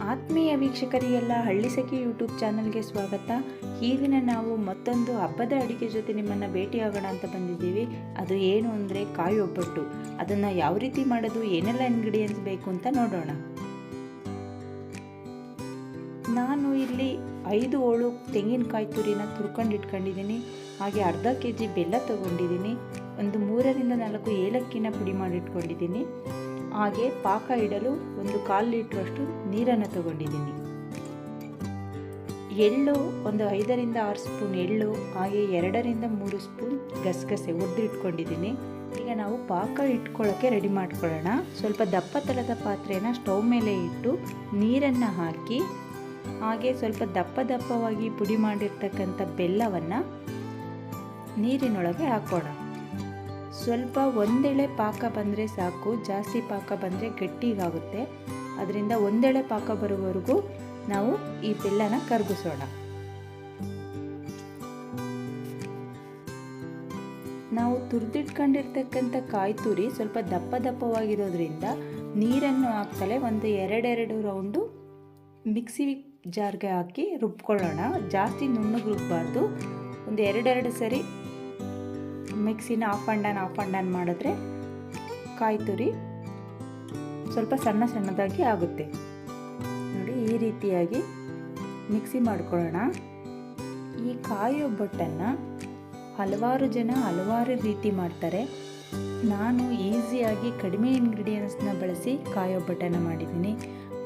ಆತ್ಮೀಯ ವೀಕ್ಷಕರಿಗೆಲ್ಲ ಹಳ್ಳಿ ಸಖಿ ಯೂಟ್ಯೂಬ್ ಚಾನಲ್ಗೆ ಸ್ವಾಗತ. ಈ ದಿನ ನಾವು ಮತ್ತೊಂದು ಹಬ್ಬದ ಅಡುಗೆ ಜೊತೆ ನಿಮ್ಮನ್ನು ಭೇಟಿಯಾಗೋಣ ಅಂತ ಬಂದಿದ್ದೀವಿ. ಅದು ಏನು ಅಂದರೆ ಕಾಯಿ ಒಬ್ಬಟ್ಟು. ಅದನ್ನು ಯಾವ ರೀತಿ ಮಾಡೋದು, ಏನೆಲ್ಲ ಇಂಗ್ರೀಡಿಯೆಂಟ್ಸ್ ಬೇಕು ಅಂತ ನೋಡೋಣ. ನಾನು ಇಲ್ಲಿ 5 ಹೋಳು ತೆಂಗಿನಕಾಯಿ ತುರಿನ ತುರ್ಕೊಂಡು ಇಟ್ಕೊಂಡಿದ್ದೀನಿ. ಹಾಗೆ ಅರ್ಧ kg ಬೆಲ್ಲ ತೊಗೊಂಡಿದ್ದೀನಿ. ಒಂದು 3ರಿಂದ 4 ಏಲಕ್ಕಿನ ಪುಡಿ ಮಾಡಿಟ್ಕೊಂಡಿದ್ದೀನಿ. ಹಾಗೆ ಪಾಕ ಇಡಲು ಒಂದು 1/4 ಲೀಟ್ರಷ್ಟು ನೀರನ್ನು ತಗೊಂಡಿದ್ದೀನಿ. ಎಳ್ಳು ಒಂದು 5ರಿಂದ 6 ಸ್ಪೂನ್ ಎಳ್ಳು, ಹಾಗೆ 2ರಿಂದ 3 ಸ್ಪೂನ್ ಗಸಗಸೆ ಹುರಿದಿಟ್ಕೊಂಡಿದ್ದೀನಿ. ಈಗ ನಾವು ಪಾಕ ಇಟ್ಕೊಳ್ಳೋಕ್ಕೆ ರೆಡಿ ಮಾಡ್ಕೊಳ್ಳೋಣ. ಸ್ವಲ್ಪ ದಪ್ಪ ತಳದ ಪಾತ್ರೆನ ಸ್ಟವ್ ಮೇಲೆ ಇಟ್ಟು ನೀರನ್ನು ಹಾಕಿ, ಹಾಗೆ ಸ್ವಲ್ಪ ದಪ್ಪವಾಗಿ ಪುಡಿ ಮಾಡಿರ್ತಕ್ಕಂಥ ಬೆಲ್ಲವನ್ನು ನೀರಿನೊಳಗೆ ಹಾಕೋಣ. ಸ್ವಲ್ಪ ಒಂದೆಳೆ ಪಾಕ ಬಂದರೆ ಸಾಕು, ಜಾಸ್ತಿ ಪಾಕ ಬಂದರೆ ಗಟ್ಟಿಗಾಗುತ್ತೆ. ಅದರಿಂದ ಒಂದೆಳೆ ಪಾಕ ಬರುವವರೆಗೂ ನಾವು ಈ ಬೆಲ್ಲನ ಕರಗಿಸೋಣ. ನಾವು ತುರಿದಿಟ್ಕೊಂಡಿರ್ತಕ್ಕಂಥ ಕಾಯಿ ತುರಿ ಸ್ವಲ್ಪ ದಪ್ಪವಾಗಿರೋದ್ರಿಂದ ನೀರನ್ನು ಹಾಕ್ತಲೇ ಒಂದು 2 ರೌಂಡು ಮಿಕ್ಸಿ ಜಾರ್ಗೆ ಹಾಕಿ ರುಬ್ಕೊಳ್ಳೋಣ. ಜಾಸ್ತಿ ನುಣ್ಣಗೆ ರುಬ್ಬಾರ್ದು. ಒಂದು 2 ಸರಿ ಮಿಕ್ಸಿನ ಆಫ್ ಆ್ಯಂಡ್ ಆನ್ ಮಾಡಿದ್ರೆ ಕಾಯಿ ತುರಿ ಸ್ವಲ್ಪ ಸಣ್ಣದಾಗಿ ಆಗುತ್ತೆ. ನೋಡಿ, ಈ ರೀತಿಯಾಗಿ ಮಿಕ್ಸಿ ಮಾಡ್ಕೊಳ್ಳೋಣ. ಈ ಕಾಯಿ ಒಬ್ಬಟ್ಟನ್ನು ಹಲವಾರು ಜನ ಹಲವಾರು ರೀತಿ ಮಾಡ್ತಾರೆ. ನಾನು ಈಸಿಯಾಗಿ ಕಡಿಮೆ ಇಂಗ್ರೀಡಿಯೆಂಟ್ಸ್ನ ಬಳಸಿ ಕಾಯಿ ಒಬ್ಬಟ್ಟನ್ನು ಮಾಡಿದ್ದೀನಿ.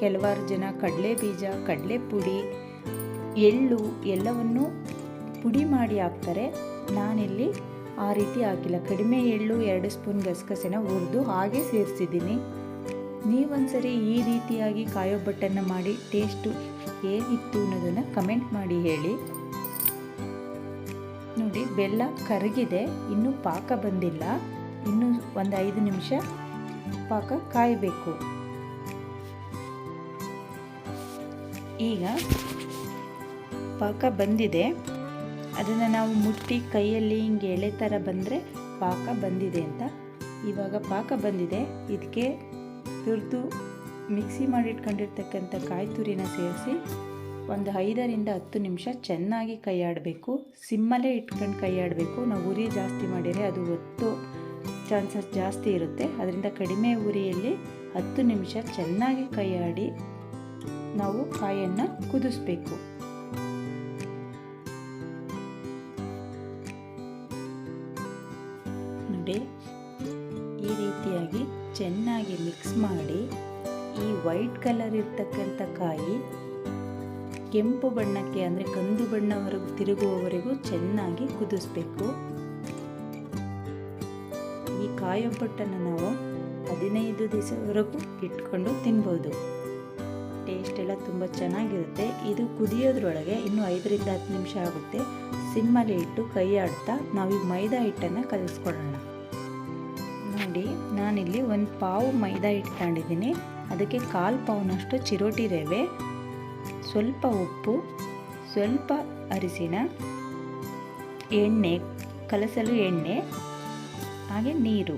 ಕೆಲವಾರು ಜನ ಕಡಲೆ ಬೀಜ, ಕಡಲೆ ಪುಡಿ, ಎಳ್ಳು ಎಲ್ಲವನ್ನು ಪುಡಿ ಮಾಡಿ ಹಾಕ್ತಾರೆ. ನಾನಿಲ್ಲಿ ಆ ರೀತಿ ಹಾಕಿಲ್ಲ. ಕಡಿಮೆ ಎಳ್ಳು, 2 ಸ್ಪೂನ್ ಗಸಗಸೆನ ಹುರಿದು ಹಾಗೆ ಸೇರಿಸಿದ್ದೀನಿ. ನೀವೊಂದ್ಸರಿ ಈ ರೀತಿಯಾಗಿ ಕಾಯಿ ಒಬ್ಬಟ್ಟನ್ನು ಮಾಡಿ ಟೇಸ್ಟು ಹೇಗಿತ್ತು ಅನ್ನೋದನ್ನು ಕಮೆಂಟ್ ಮಾಡಿ ಹೇಳಿ. ನೋಡಿ, ಬೆಲ್ಲ ಕರಗಿದೆ, ಇನ್ನೂ ಪಾಕ ಬಂದಿಲ್ಲ. ಇನ್ನೂ ಒಂದು 5 ನಿಮಿಷ ಪಾಕ ಕಾಯಬೇಕು. ಈಗ ಪಾಕ ಬಂದಿದೆ. ಅದನ್ನು ನಾವು ಮುಟ್ಟಿ ಕೈಯಲ್ಲಿ ಹಿಂಗೆ ಎಳೆ ಥರ ಬಂದರೆ ಪಾಕ ಬಂದಿದೆ ಅಂತ. ಇವಾಗ ಪಾಕ ಬಂದಿದೆ. ಇದಕ್ಕೆ ತುರಿದು ಮಿಕ್ಸಿ ಮಾಡಿಟ್ಕೊಂಡಿರ್ತಕ್ಕಂಥ ಕಾಯಿ ತುರಿನ ಸೇರಿಸಿ ಒಂದು 5ರಿಂದ 10 ನಿಮಿಷ ಚೆನ್ನಾಗಿ ಕೈ ಆಡಬೇಕು. ಸಿಮ್ಮಲ್ಲೇ ಇಟ್ಕೊಂಡು ಕೈ ಆಡಬೇಕು. ನಾವು ಉರಿ ಜಾಸ್ತಿ ಮಾಡಿದರೆ ಅದು ಒತ್ತು ಚಾನ್ಸಸ್ ಜಾಸ್ತಿ ಇರುತ್ತೆ. ಅದರಿಂದ ಕಡಿಮೆ ಉರಿಯಲ್ಲಿ 10 ನಿಮಿಷ ಚೆನ್ನಾಗಿ ಕೈ ಆಡಿ ನಾವು ಕಾಯನ್ನು ಕುದಿಸ್ಬೇಕು. ನೋಡಿ, ಈ ರೀತಿಯಾಗಿ ಚೆನ್ನಾಗಿ ಮಿಕ್ಸ್ ಮಾಡಿ ಈ ವೈಟ್ ಕಲರ್ ಇರ್ತಕ್ಕಂಥ ಕಾಯಿ ಕೆಂಪು ಬಣ್ಣಕ್ಕೆ ಅಂದರೆ ಕಂದು ಬಣ್ಣವರೆಗೂ ತಿರುಗುವವರೆಗೂ ಚೆನ್ನಾಗಿ ಕುದಿಸ್ಬೇಕು. ಈ ಕಾಯಿ ಒಬ್ಬಟ್ಟನ್ನು ನಾವು 15 ದಿವಸವರೆಗೂ ಇಟ್ಕೊಂಡು ತಿನ್ಬೋದು. ಟೇಸ್ಟ್ ಎಲ್ಲ ತುಂಬ ಚೆನ್ನಾಗಿರುತ್ತೆ. ಇದು ಕುದಿಯೋದ್ರೊಳಗೆ ಇನ್ನೂ 5ರಿಂದ 10 ನಿಮಿಷ ಆಗುತ್ತೆ. ಸಿಮ್ಮಲ್ಲಿ ಇಟ್ಟು ಕೈ ಆಡ್ತಾ ನಾವೀಗ ಮೈದಾ ಹಿಟ್ಟನ್ನು ಕಲಿಸ್ಕೊಳ್ಳೋಣ. ನೋಡಿ, ನಾನಿಲ್ಲಿ 1 ಪಾವು ಮೈದಾ ಹಿಟ್ಟು ತಗೊಂಡಿದ್ದೀನಿ. ಅದಕ್ಕೆ 1/4 ಪಾವ್ನಷ್ಟು ಚಿರೋಟಿ ರವೆ, ಸ್ವಲ್ಪ ಉಪ್ಪು, ಸ್ವಲ್ಪ ಅರಿಶಿನ, ಎಣ್ಣೆ, ಕಲಸಲು ಎಣ್ಣೆ, ಹಾಗೆ ನೀರು.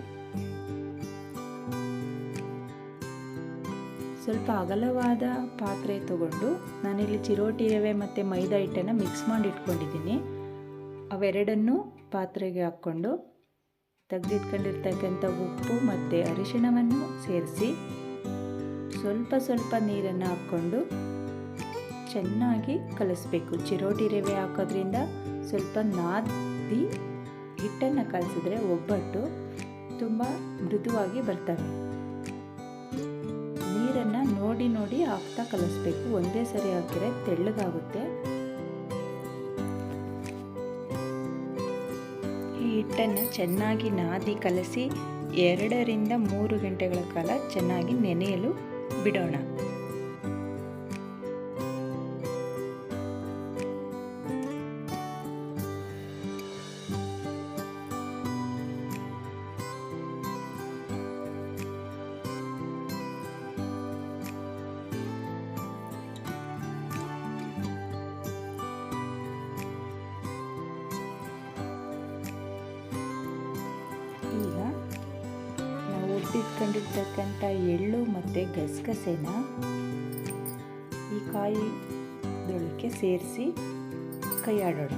ಸ್ವಲ್ಪ ಅಗಲವಾದ ಪಾತ್ರೆ ತಗೊಂಡು ನಾನಿಲ್ಲಿ ಚಿರೋಟಿ ರವೆ ಮತ್ತು ಮೈದಾ ಹಿಟ್ಟನ್ನು ಮಿಕ್ಸ್ ಮಾಡಿ ಇಟ್ಕೊಂಡಿದ್ದೀನಿ. ಅವೆರಡನ್ನೂ ಪಾತ್ರೆಗೆ ಹಾಕ್ಕೊಂಡು ತೆಗೆದಿಟ್ಕೊಂಡಿರ್ತಕ್ಕಂಥ ಉಪ್ಪು ಮತ್ತು ಅರಿಶಿಣವನ್ನು ಸೇರಿಸಿ ಸ್ವಲ್ಪ ನೀರನ್ನು ಹಾಕ್ಕೊಂಡು ಚೆನ್ನಾಗಿ ಕಲಿಸ್ಬೇಕು. ಚಿರೋಟಿ ರವೆ ಹಾಕೋದ್ರಿಂದ ಸ್ವಲ್ಪ ನಾದಿ ಹಿಟ್ಟನ್ನು ಕಲಸಿದ್ರೆ ಒಬ್ಬಟ್ಟು ತುಂಬ ಮೃದುವಾಗಿ ಬರ್ತವೆ. ನೀರನ್ನು ನೋಡಿ ಹಾಕ್ತಾ ಕಲಿಸ್ಬೇಕು. ಒಂದೇ ಸರಿ ಹಾಕಿದ್ರೆ ತೆಳ್ಳಗಾಗುತ್ತೆ. ಈ ಹಿಟ್ಟನ್ನು ಚೆನ್ನಾಗಿ ನಾದಿ ಕಲಸಿ 2ರಿಂದ 3 ಗಂಟೆಗಳ ಕಾಲ ಚೆನ್ನಾಗಿ ನೆನೆಯಲು ಬಿಡೋಣ. ಇಟ್ಕೊಂಡಿರ್ತಕ್ಕಂಥ ಎಳ್ಳು ಮತ್ತು ಗಸಗಸೆನ ಕಾಯಿದೊಳಕ್ಕೆ ಸೇರಿಸಿ ಕೈ ಆಡೋಣ.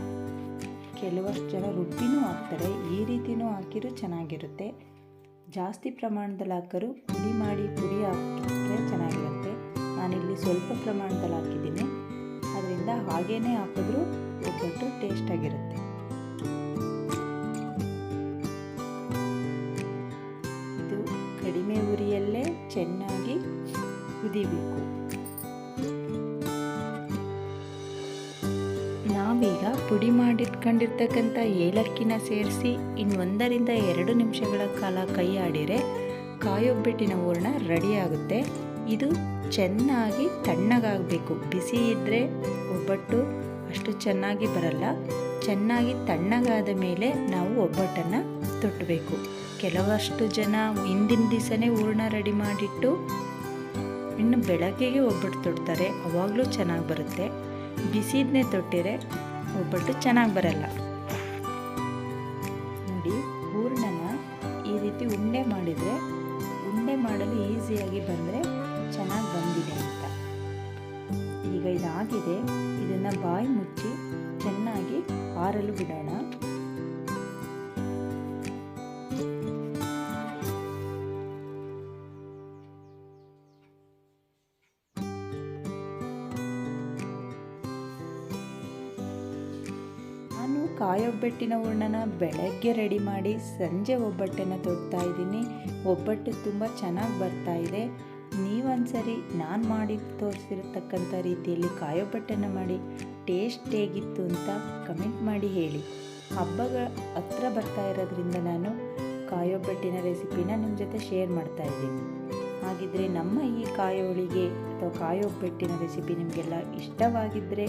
ಕೆಲವಷ್ಟು ಜನ ರುಬ್ಬಿನೂ ಹಾಕ್ತಾರೆ, ಈ ರೀತಿಯೂ ಹಾಕಿರೂ ಚೆನ್ನಾಗಿರುತ್ತೆ. ಜಾಸ್ತಿ ಪ್ರಮಾಣದಲ್ಲಿ ಹಾಕರು ಪುಡಿ ಹಾಕಿದ್ರೆ ಚೆನ್ನಾಗಿರುತ್ತೆ. ನಾನಿಲ್ಲಿ ಸ್ವಲ್ಪ ಪ್ರಮಾಣದಲ್ಲಿ ಹಾಕಿದ್ದೀನಿ, ಅದರಿಂದ ಹಾಗೇ ಹಾಕಿದ್ರೂ ಒಬ್ಬಟ್ಟು ಟೇಸ್ಟಾಗಿರುತ್ತೆ. ಇದು ಕಡಿಮೆ ಉರಿಯಲ್ಲೇ ಚೆನ್ನಾಗಿ ಕುದಿಬೇಕು. ನಾವೀಗ ಪುಡಿ ಮಾಡಿಟ್ಕೊಂಡಿರ್ತಕ್ಕಂಥ ಏಲಕ್ಕಿನ ಸೇರಿಸಿ ಇನ್ನು 1 ರಿಂದ 2 ನಿಮಿಷಗಳ ಕಾಲ ಕೈ ಆಡಿದರೆ ಕಾಯೊಬ್ಬಟ್ಟಿನ ಹೂರಣ ರೆಡಿಯಾಗುತ್ತೆ. ಇದು ಚೆನ್ನಾಗಿ ತಣ್ಣಗಾಗಬೇಕು. ಬಿಸಿ ಇದ್ದರೆ ಒಬ್ಬಟ್ಟು ಅಷ್ಟು ಚೆನ್ನಾಗಿ ಬರಲ್ಲ. ಚೆನ್ನಾಗಿ ತಣ್ಣಗಾದ ಮೇಲೆ ನಾವು ಒಬ್ಬಟ್ಟನ್ನು ತೊಟ್ಟಬೇಕು. ಕೆಲವಷ್ಟು ಜನ ಹಿಂದಿನ ದಿವಸನೇ ಹೂರಣ ರೆಡಿ ಮಾಡಿಟ್ಟು ಇನ್ನು ಬೆಳಗ್ಗೆಗೆ ಒಬ್ಬಟ್ಟು ತೊಡ್ತಾರೆ, ಅವಾಗಲೂ ಚೆನ್ನಾಗಿ ಬರುತ್ತೆ. ಬಿಸಿದನ್ನೇ ತೊಟ್ಟಿರೆ ಒಬ್ಬಟ್ಟು ಚೆನ್ನಾಗಿ ಬರಲ್ಲ. ನೋಡಿ, ಹೂರಣನ ಈ ರೀತಿ ಉಂಡೆ ಮಾಡಿದರೆ ಉಂಡೆ ಮಾಡಲು ಈಸಿಯಾಗಿ ಬಂದರೆ ಚೆನ್ನಾಗಿ ಬಂದಿದೆ ಅಂತ. ಈಗ ಇದಾಗಿದೆ, ಇದನ್ನು ಬಾಯಿ ಮುಚ್ಚಿ ಚೆನ್ನಾಗಿ ಆರಲು ಬಿಡೋಣ. ನಾನು ಕಾಯೊಬ್ಬಟ್ಟಿನ ಹೂರಣನ ಬೆಳಗ್ಗೆ ರೆಡಿ ಮಾಡಿ ಸಂಜೆ ಒಬ್ಬಟ್ಟನ್ನು ತೊಡ್ತಾ ಇದ್ದೀನಿ. ಒಬ್ಬಟ್ಟು ತುಂಬ ಚೆನ್ನಾಗಿ ಬರ್ತಾ ಇದೆ. ನೀವೊಂದ್ಸರಿ ನಾನು ಮಾಡಿ ತೋರಿಸಿರತಕ್ಕಂಥ ರೀತಿಯಲ್ಲಿ ಕಾಯೊಬ್ಬಟ್ಟನ್ನು ಮಾಡಿ ಟೇಸ್ಟ್ ಹೇಗಿತ್ತು ಅಂತ ಕಮೆಂಟ್ ಮಾಡಿ ಹೇಳಿ. ಹಬ್ಬಗಳ ಹತ್ರ ಬರ್ತಾ ಇರೋದ್ರಿಂದ ನಾನು ಕಾಯೊಬ್ಬಟ್ಟಿನ ರೆಸಿಪಿನ ನಿಮ್ಮ ಜೊತೆ ಶೇರ್ ಮಾಡ್ತಾ ಇದ್ದೀನಿ. ಹಾಗಿದ್ರೆ ನಮ್ಮ ಈ ಕಾಯಿ ಹೋಳಿಗೆ ಅಥವಾ ಕಾಯೊಬ್ಬಟ್ಟಿನ ರೆಸಿಪಿ ನಿಮಗೆಲ್ಲ ಇಷ್ಟವಾಗಿದ್ದರೆ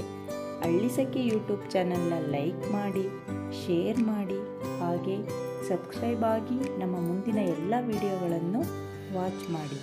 ಹಳ್ಳಿ ಸಖಿ ಯೂಟ್ಯೂಬ್ ಚಾನಲ್ನ ಲೈಕ್ ಮಾಡಿ, ಶೇರ್ ಮಾಡಿ, ಹಾಗೆ ಸಬ್ಸ್ಕ್ರೈಬ್ ಆಗಿ ನಮ್ಮ ಮುಂದಿನ ಎಲ್ಲ ವಿಡಿಯೋಗಳನ್ನು ವಾಚ್ ಮಾಡಿ.